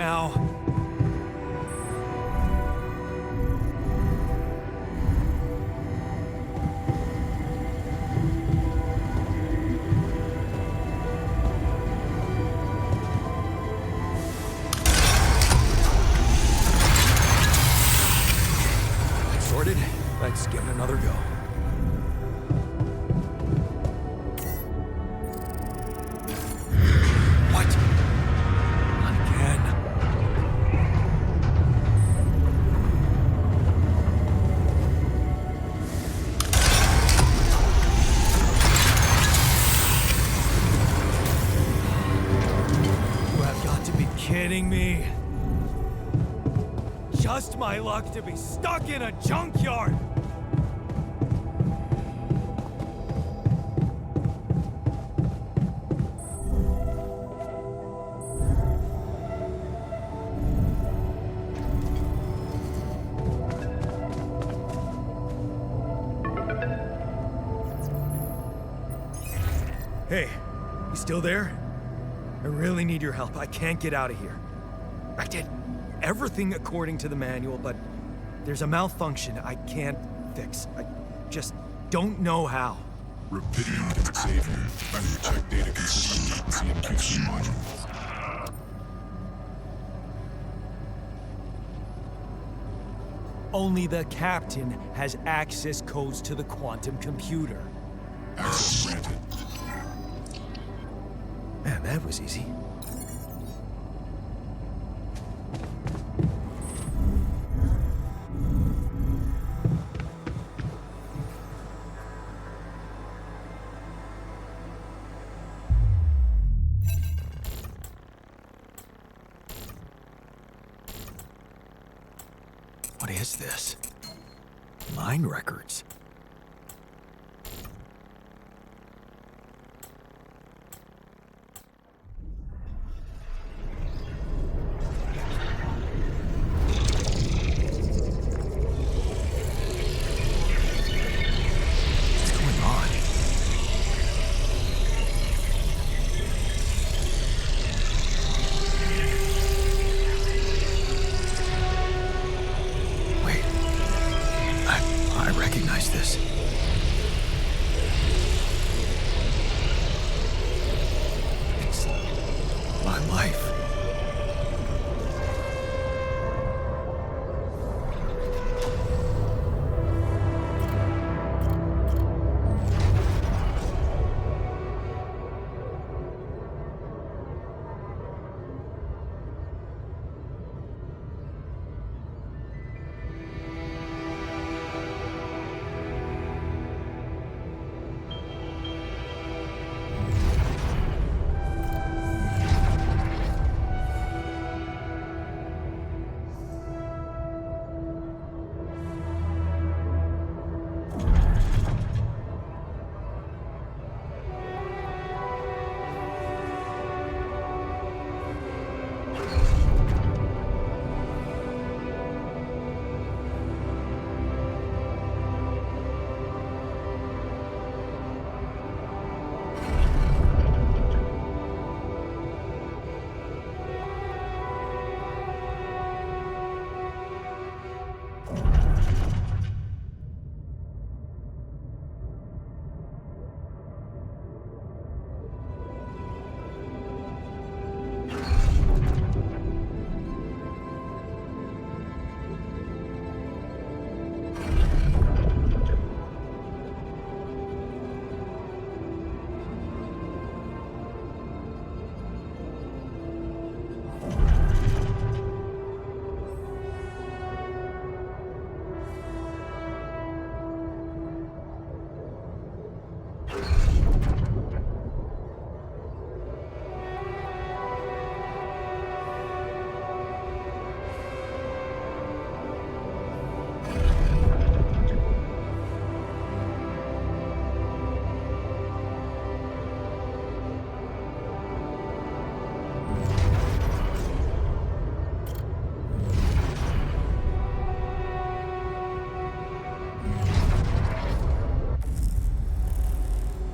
now. Sorted. Let's give it another go. What? Not again. You have got to be kidding me. Just my luck to be stuck in a junkyard! Hey, you still there? I really need your help. I can't get out of here. I did everything according to the manual, but there's a malfunction I can't fix. I just don't know how. Rapidity can save you. Better check data consistency and QC module. Only the captain has access codes to the quantum computer. Access granted. Man, that was easy. What is this? Mine records. What's going on? Wait. I recognize this. It's my life.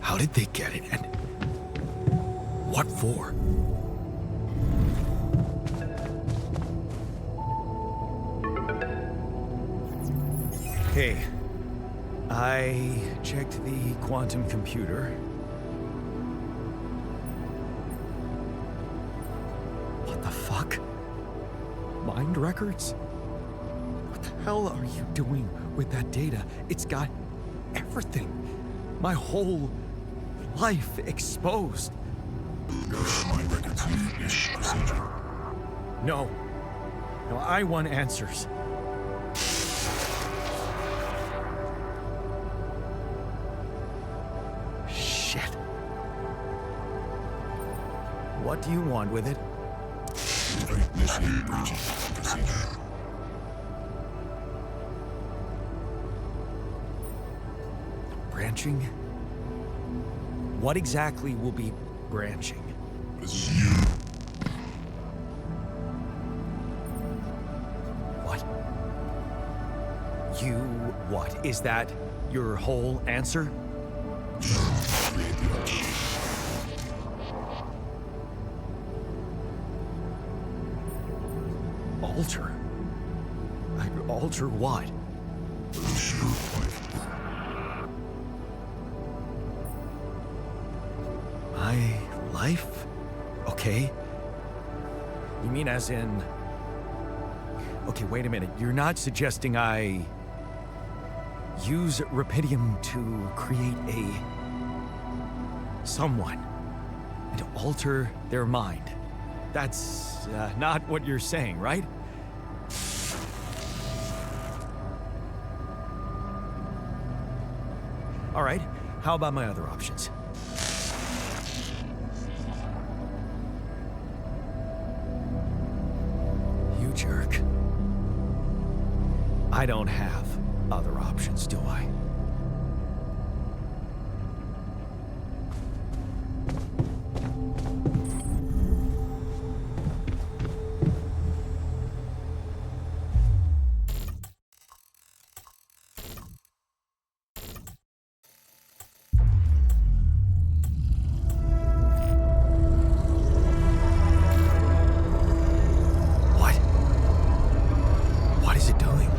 How did they get it, and what for? Okay. I checked the quantum computer. What the fuck? Mind records? What the hell are you doing with that data? It's got everything. My whole life exposed. Mind records is procedure. No. No, I want answers. Shit. What do you want with it? Initiate breaching procedure. Branching? What exactly will be branching? This is you. What? You what? Is that your whole answer? Create the altar. Alter? I alter what? Produce your life. My life? Okay. You mean as in... Okay, wait a minute. You're not suggesting I... use Rapidium to create someone and to alter their mind. That's not what you're saying, right? All right, how about my other options? You jerk. I don't have other options, do I? What is it doing?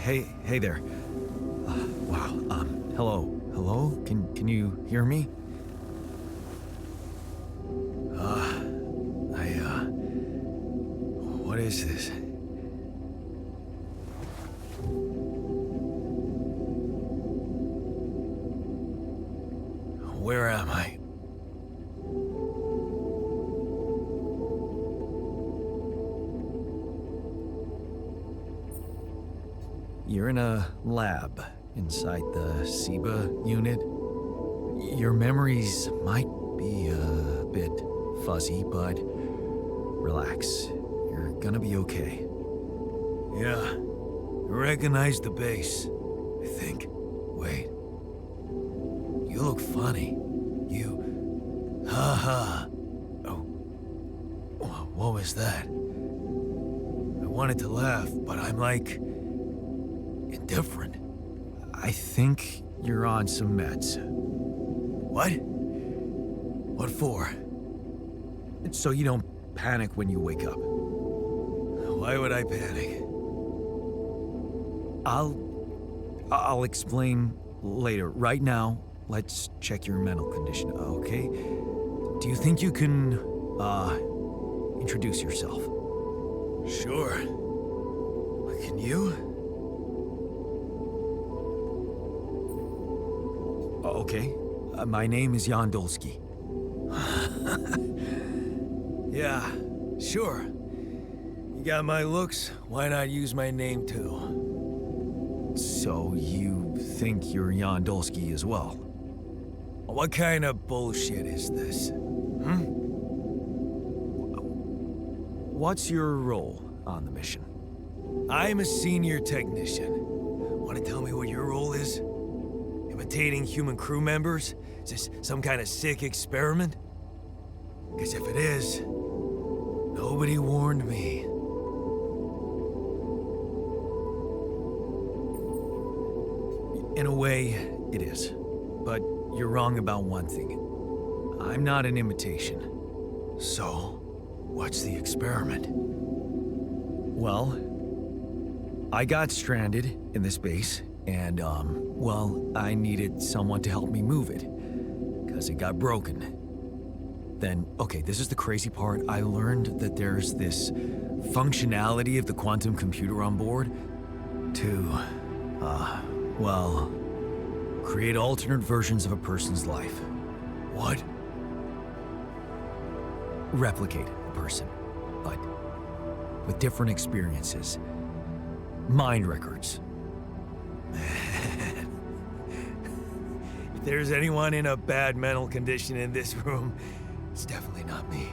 Hey there. Wow. Hello. Hello? Can you hear me? What is this? Where am I? You're in a lab inside the SIBA unit. Your memories might be a bit fuzzy, but relax. You're gonna be okay. Yeah, I recognize the base, I think. Wait. You look funny. Haha. Oh. What was that? I wanted to laugh, but I'm like... indifferent. I think you're on some meds. What? What for? So you don't panic when you wake up. Why would I panic? I'll explain later. Right now, let's check your mental condition, okay? Do you think you can, introduce yourself? Sure. Can you? Okay. My name is Yandolski. Yeah, sure. You got my looks, why not use my name too? So you think you're Yandolski as well? What kind of bullshit is this? What's your role on the mission? I'm a senior technician. Want to tell me what your role is? Imitating human crew members? Is this some kind of sick experiment? Because if it is, nobody warned me. In a way, it is. But you're wrong about one thing. I'm not an imitation. So, what's the experiment? Well, I got stranded in this base, and, well, I needed someone to help me move it, because it got broken. Then, okay, this is the crazy part. I learned that there's this functionality of the quantum computer on board to, well, create alternate versions of a person's life. What? Replicate a person, but with different experiences. Mind records. Man. If there's anyone in a bad mental condition in this room, it's definitely not me.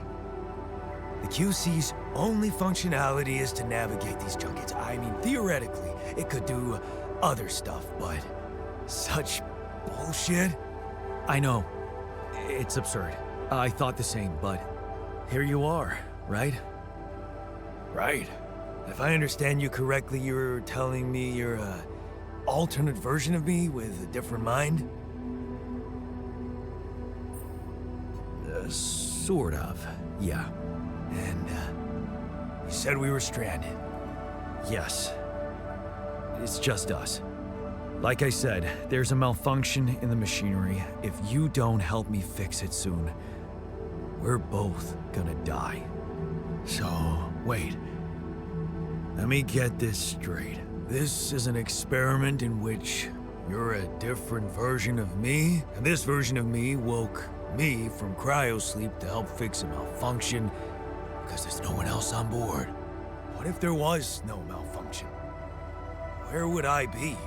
The QC's only functionality is to navigate these junkets. I mean, theoretically, it could do other stuff, but such bullshit? I know. It's absurd. I thought the same, but here you are, right? Right. If I understand you correctly, you're telling me you're a alternate version of me with a different mind? Sort of, yeah. And, you said we were stranded. Yes. It's just us. Like I said, there's a malfunction in the machinery. If you don't help me fix it soon, we're both gonna die. So, wait. Let me get this straight. This is an experiment in which you're a different version of me, and this version of me woke me from cryosleep to help fix a malfunction because there's no one else on board. What if there was no malfunction? Where would I be?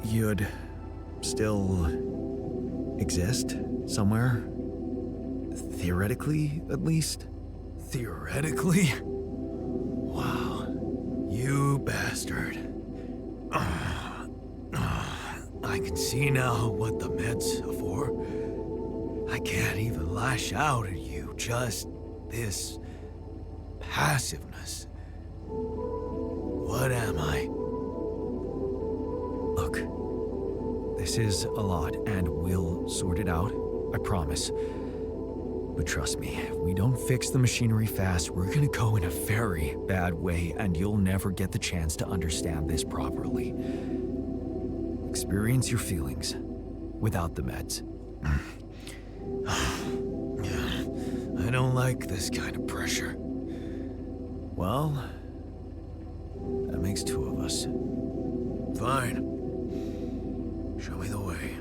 You'd still exist somewhere? Theoretically, at least? Theoretically? Wow. You bastard. I can see now what the meds are for. I can't even lash out at you, just this passiveness. What am I? Look, this is a lot, and we'll sort it out, I promise. But trust me, if we don't fix the machinery fast, we're gonna go in a very bad way, and you'll never get the chance to understand this properly. Experience your feelings without the meds. I don't like this kind of pressure. Well, that makes two of us. Fine. Show me the way.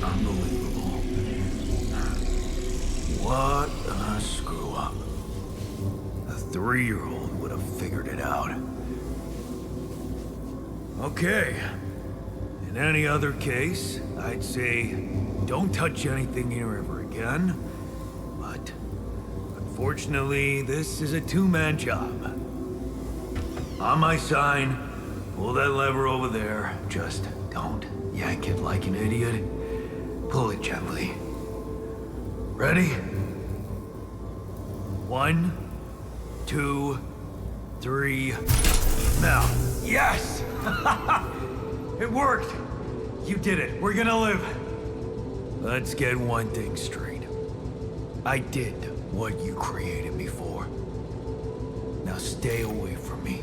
Unbelievable. What a screw up. A 3-year-old would have figured it out. Okay. In any other case, I'd say don't touch anything here ever again. But unfortunately, this is a two-man job. On my sign, pull that lever over there. Just don't yank it like an idiot. Pull it gently. Ready? 1, 2, 3. Now. Yes! It worked! You did it. We're gonna live. Let's get one thing straight. I did what you created me for. Now stay away from me.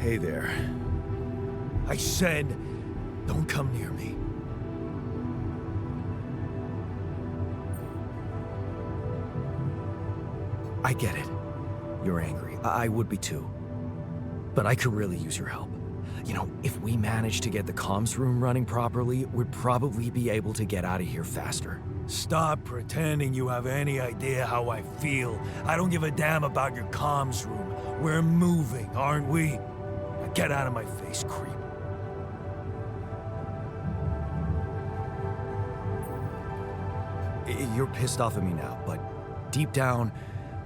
Hey there. I said, don't come near me. I get it. You're angry. I would be too. But I could really use your help. You know, if we manage to get the comms room running properly, we'd probably be able to get out of here faster. Stop pretending you have any idea how I feel. I don't give a damn about your comms room. We're moving, aren't we? Now get out of my face, creep. You're pissed off at me now, but deep down,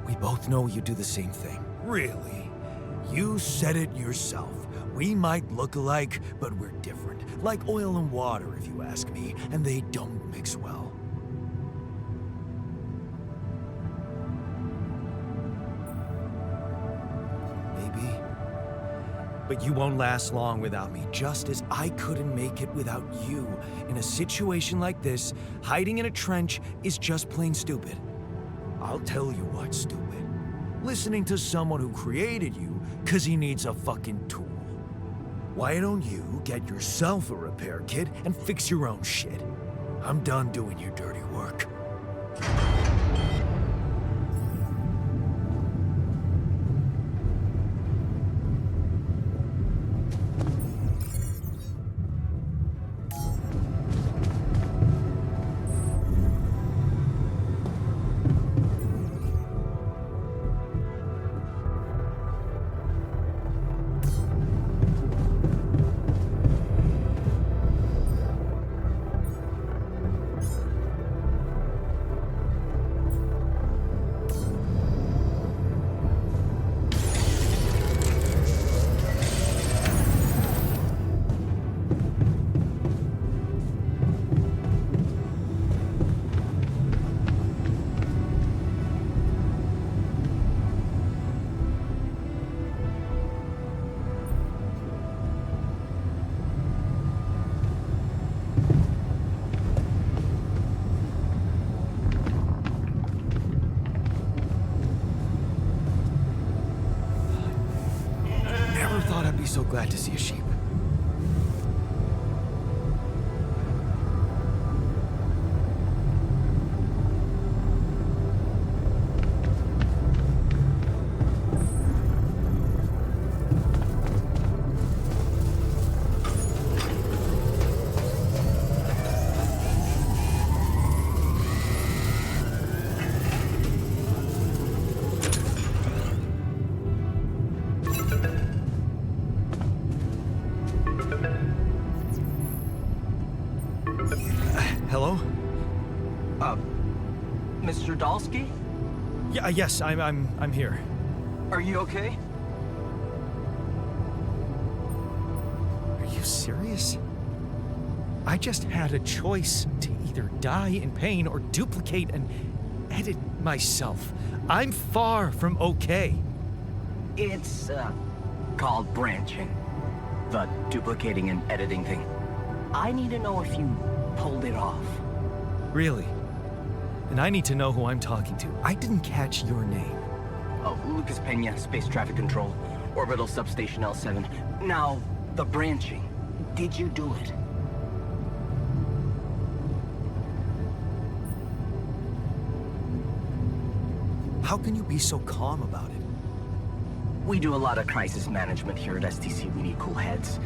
we both know you do the same thing. Really? You said it yourself. We might look alike, but we're different. Like oil and water, if you ask me, and they don't mix well. Maybe. But you won't last long without me, just as I couldn't make it without you. In a situation like this, hiding in a trench is just plain stupid. I'll tell you what's stupid. Listening to someone who created you because he needs a fucking tool. Why don't you get yourself a repair kit and fix your own shit? I'm done doing your dirty work. So glad to see a sheep. Hello? Mr. Dalsky? Yeah, yes, I'm here. Are you okay? Are you serious? I just had a choice to either die in pain or duplicate and edit myself. I'm far from okay. It's, called branching. The duplicating and editing thing. I need to know if you pulled it off. Really? And I need to know who I'm talking to. I didn't catch your name. Oh, Lucas Pena, Space Traffic Control, Orbital Substation L7. Now, the branching. Did you do it? How can you be so calm about it? We do a lot of crisis management here at STC. We need cool heads.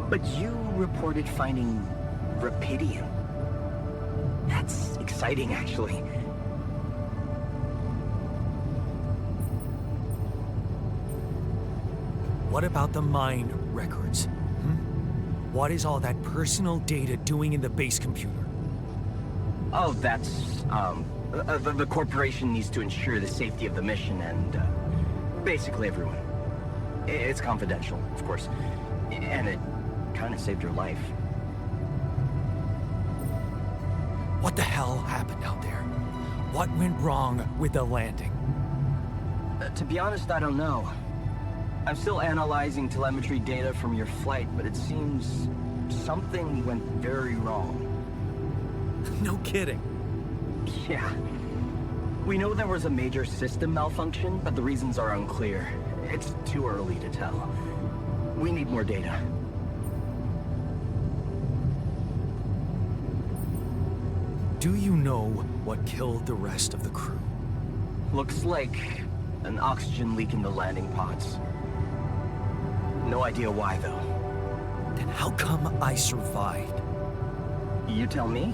But you reported finding Rapidium. That's exciting, actually. What about the mine records? What is all that personal data doing in the base computer? Oh, that's, the corporation needs to ensure the safety of the mission and, basically everyone. It's confidential, of course. And it kind of saved your life. What the hell happened out there? What went wrong with the landing? To be honest, I don't know. I'm still analyzing telemetry data from your flight, but it seems something went very wrong. No kidding. Yeah. We know there was a major system malfunction, but the reasons are unclear. It's too early to tell. We need more data. Do you know what killed the rest of the crew? Looks like an oxygen leak in the landing pods. No idea why, though. Then how come I survived? You tell me?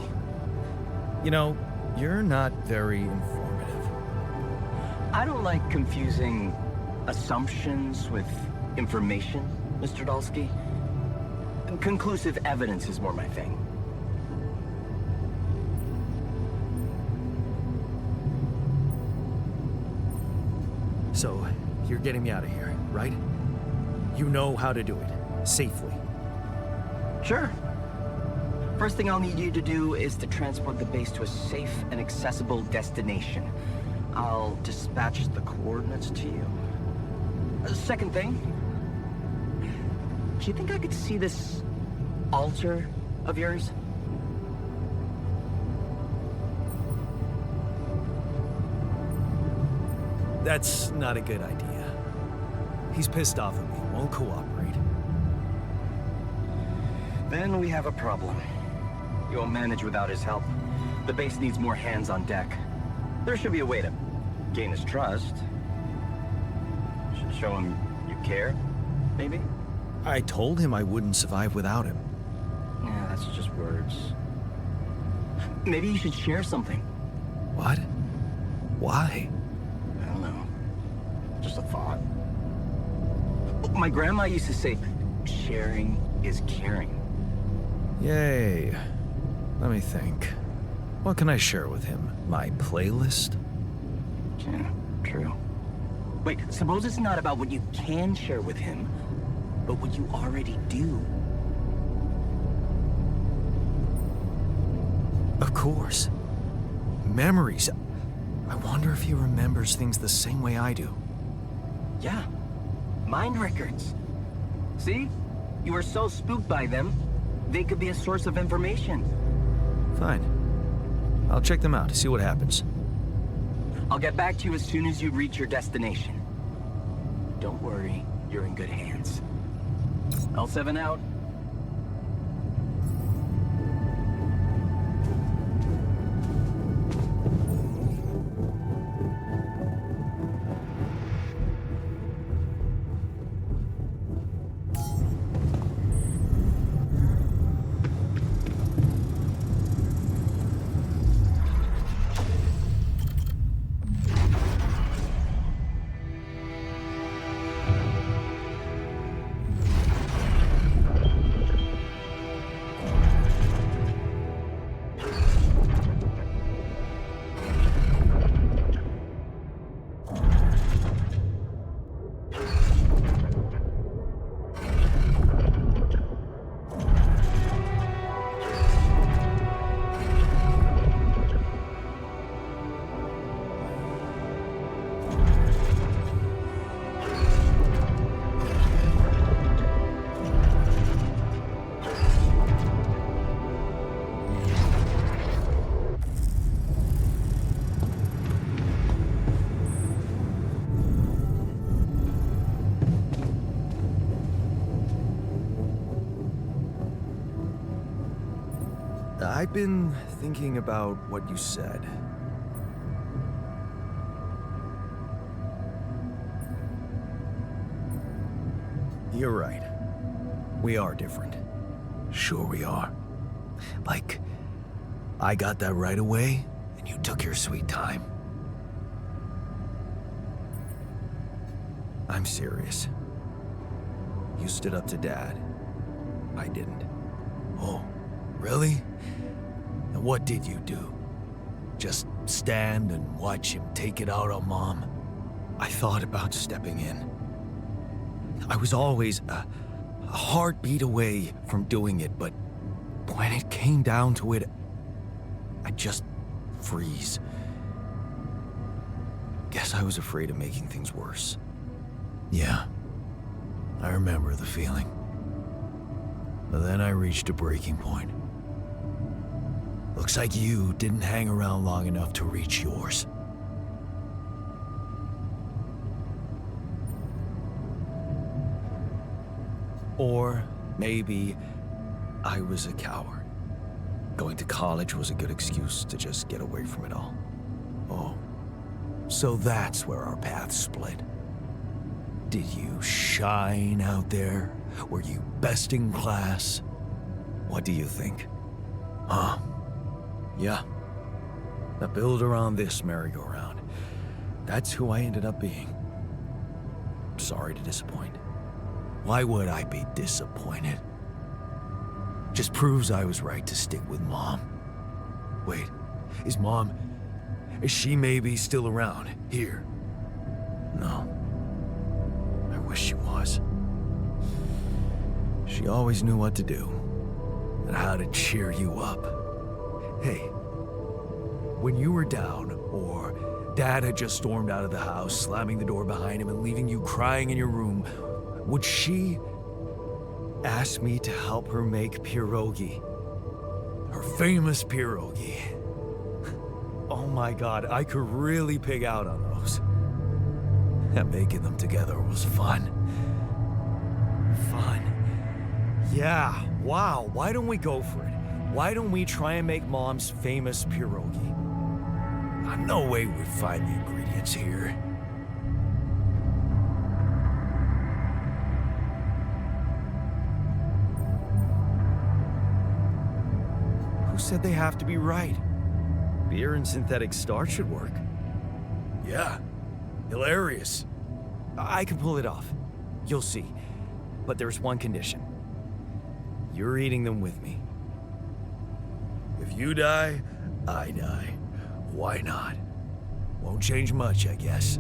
You know, you're not very informative. I don't like confusing assumptions with information, Mr. Dalsky. Conclusive evidence is more my thing. So, you're getting me out of here, right? You know how to do it, safely. Sure. First thing I'll need you to do is to transport the base to a safe and accessible destination. I'll dispatch the coordinates to you. Second thing, do you think I could see this altar of yours? That's not a good idea. He's pissed off at me, won't cooperate. Then we have a problem. You won't manage without his help. The base needs more hands on deck. There should be a way to gain his trust. Show him you care, maybe? I told him I wouldn't survive without him. Yeah, that's just words. Maybe you should share something. What? Why? I don't know. Just a thought. My grandma used to say, sharing is caring. Yay. Let me think. What can I share with him? My playlist? Yeah, true. Wait, suppose it's not about what you can share with him, but what you already do. Of course. Memories. I wonder if he remembers things the same way I do. Yeah, mind records. See? You were so spooked by them, they could be a source of information. Fine. I'll check them out, see what happens. I'll get back to you as soon as you reach your destination. Don't worry, you're in good hands. L7 out. I've been thinking about what you said. You're right. We are different. Sure we are. Like, I got that right away, and you took your sweet time. I'm serious. You stood up to Dad. I didn't. Oh, really? And what did you do? Just stand and watch him take it out on Mom? I thought about stepping in. I was always a heartbeat away from doing it, but when it came down to it, I'd just freeze. Guess I was afraid of making things worse. Yeah, I remember the feeling. But then I reached a breaking point. Looks like you didn't hang around long enough to reach yours. Or maybe I was a coward. Going to college was a good excuse to just get away from it all. Oh, so that's where our paths split. Did you shine out there? Were you best in class? What do you think? Huh? Yeah. The builder on this merry-go-round. That's who I ended up being. Sorry to disappoint. Why would I be disappointed? Just proves I was right to stick with Mom. Wait, is she maybe still around here? No. I wish she was. She always knew what to do and how to cheer you up. Hey, when you were down or Dad had just stormed out of the house, slamming the door behind him and leaving you crying in your room, would she ask me to help her make pierogi? Her famous pierogi. Oh my God, I could really pig out on those. And making them together was fun. Yeah, wow, why don't we go for it? Why don't we try and make Mom's famous pierogi? No way we'd find the ingredients here. Who said they have to be right? Beer and synthetic starch should work. Yeah, hilarious. I can pull it off. You'll see. But there's one condition. You're eating them with me. If you die, I die. Why not? Won't change much, I guess.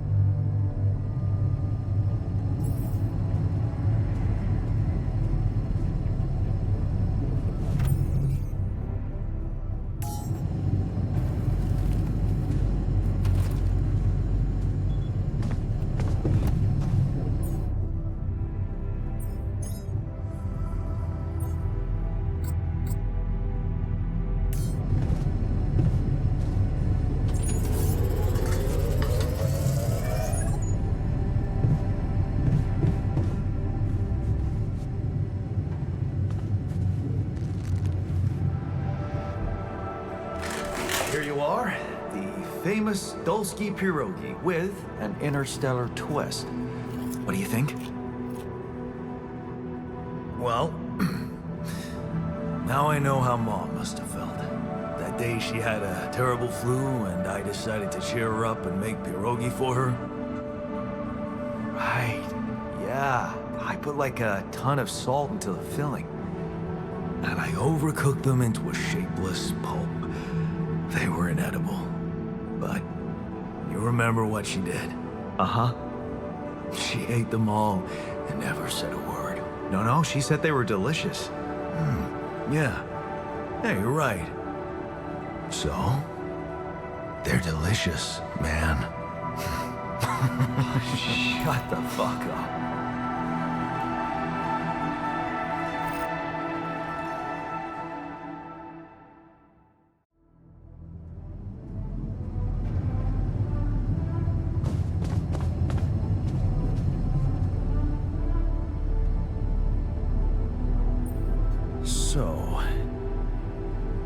Here you are, the famous Dulski pierogi with an interstellar twist. What do you think? Well, now I know how Mom must have felt. That day she had a terrible flu and I decided to cheer her up and make pierogi for her. Right, yeah. I put like a ton of salt into the filling. And I overcooked them into a shapeless pulp. They were inedible. But you remember what she did? Uh-huh. She ate them all and never said a word. No, she said they were delicious. Yeah. Yeah, you're right. So, they're delicious, man. Shut the fuck up.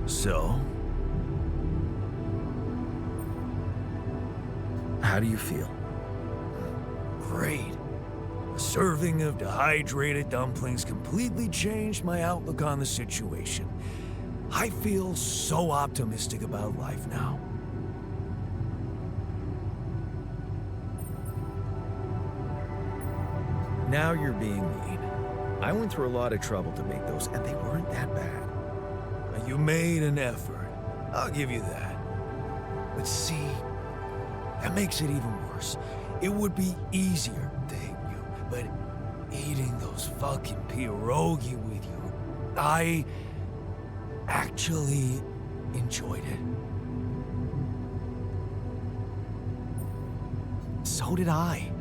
So, how do you feel? Great. A serving of dehydrated dumplings completely changed my outlook on the situation. I feel so optimistic about life now. Now you're being mean. I went through a lot of trouble to make those, and they weren't that bad. You made an effort. I'll give you that. But see, that makes it even worse. It would be easier to hate you, but eating those fucking pierogi with you, I actually enjoyed it. So did I.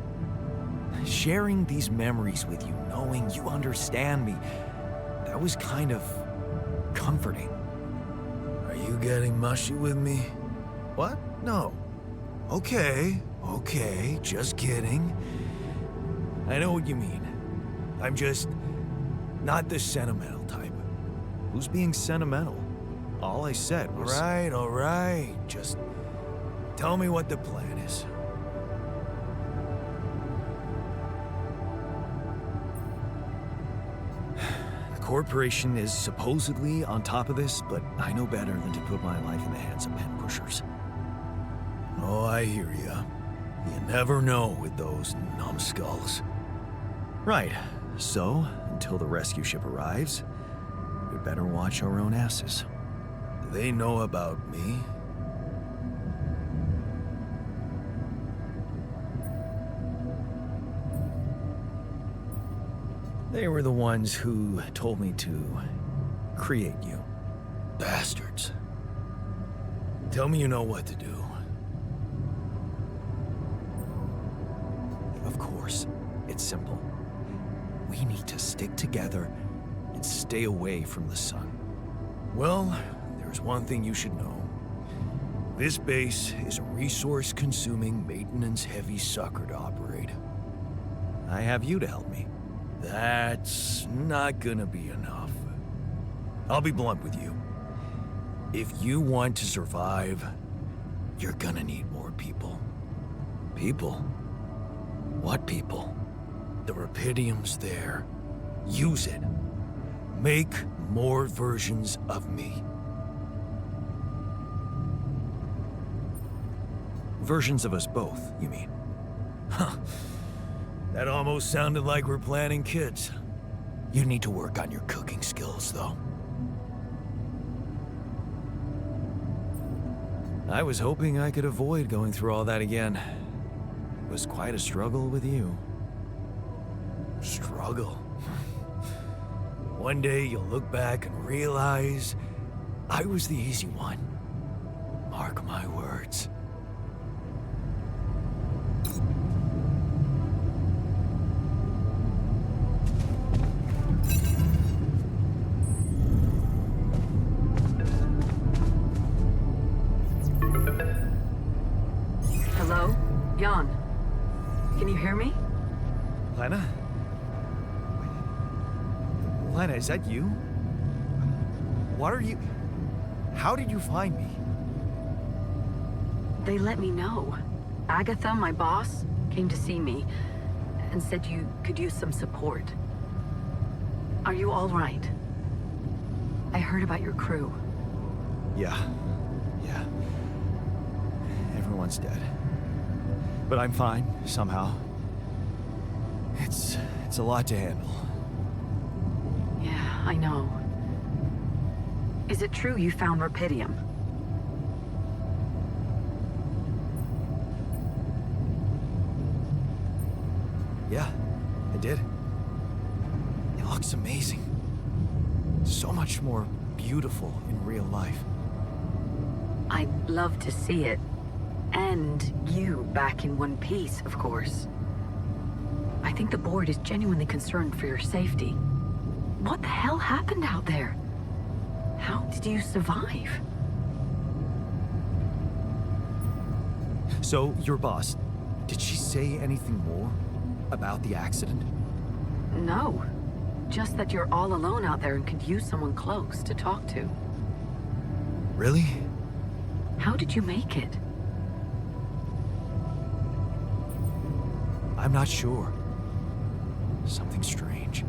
Sharing these memories with you, knowing you understand me, that was kind of comforting. Are you getting mushy with me? What? No. Okay, just kidding. I know what you mean. I'm just Not the sentimental type. Who's being sentimental? All I said was... All right. Just tell me what the plan is. The corporation is supposedly on top of this, but I know better than to put my life in the hands of pen pushers. Oh, I hear ya. You never know with those numbskulls. Right. So, until the rescue ship arrives, we better watch our own asses. Do they know about me? They were the ones who told me to create you. Bastards. Tell me you know what to do. Of course, it's simple. We need to stick together and stay away from the sun. Well, there's one thing you should know. This base is a resource-consuming, maintenance-heavy sucker to operate. I have you to help me. That's not gonna be enough. I'll be blunt with you. If you want to survive, you're gonna need more people. People? What people? The Rapidium's there. Use it. Make more versions of me. Versions of us both, you mean? Huh. That almost sounded like we're planning kids. You need to work on your cooking skills, though. I was hoping I could avoid going through all that again. It was quite a struggle with you. Struggle? One day you'll look back and realize I was the easy one. Mark my words. Hello? Jan? Can you hear me? Lena? Lena, is that you? What are you... How did you find me? They let me know. Agatha, my boss, came to see me and said you could use some support. Are you all right? I heard about your crew. Yeah. Everyone's dead. But I'm fine, somehow. It's a lot to handle. Yeah, I know. Is it true you found Rapidium? Yeah, I did. It looks amazing. So much more beautiful in real life. I'd love to see it. And you back in one piece, of course. I think the board is genuinely concerned for your safety. What the hell happened out there? How did you survive? So, your boss, did she say anything more about the accident? No. Just that you're all alone out there and could use someone close to talk to. Really? How did you make it? I'm not sure. Something strange.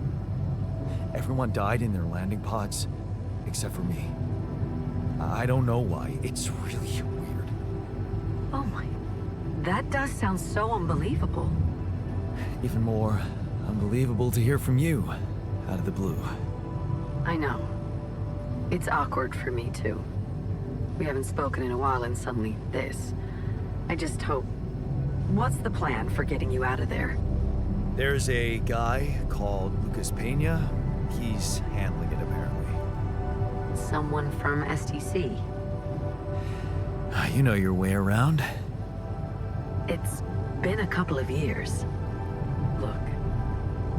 Everyone died in their landing pods, except for me. I don't know why. It's really weird. Oh my... That does sound so unbelievable. Even more unbelievable to hear from you, out of the blue. I know. It's awkward for me, too. We haven't spoken in a while and suddenly this. I just hope... What's the plan for getting you out of there? There's a guy called Lucas Pena. He's handling it, apparently. Someone from STC. You know your way around. It's been a couple of years. Look,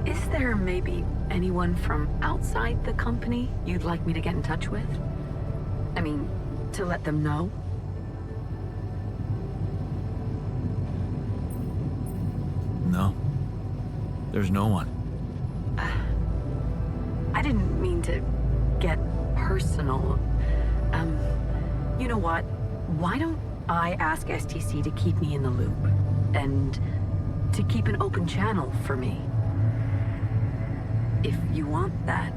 is there maybe anyone from outside the company you'd like me to get in touch with? I mean, to let them know? No. There's no one. I didn't mean to get personal. You know what? Why don't I ask STC to keep me in the loop? And to keep an open channel for me? If you want that,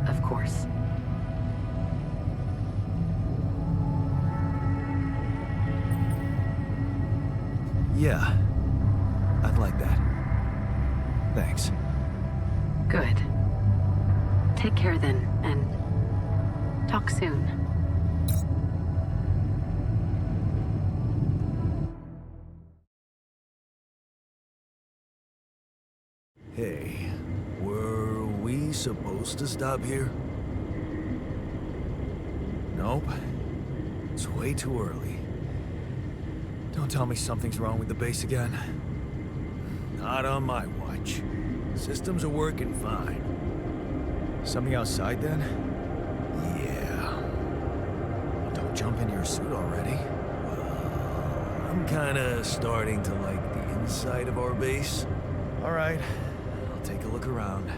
of course. Yeah, I'd like that. Thanks. Good. Take care then, and talk soon. Hey, were we supposed to stop here? Nope. It's way too early. Don't tell me something's wrong with the base again. Not on my watch. Systems are working fine. Something outside then? Yeah. Well, don't jump in your suit already. Well, I'm kinda starting to like the inside of our base. All right, I'll take a look around.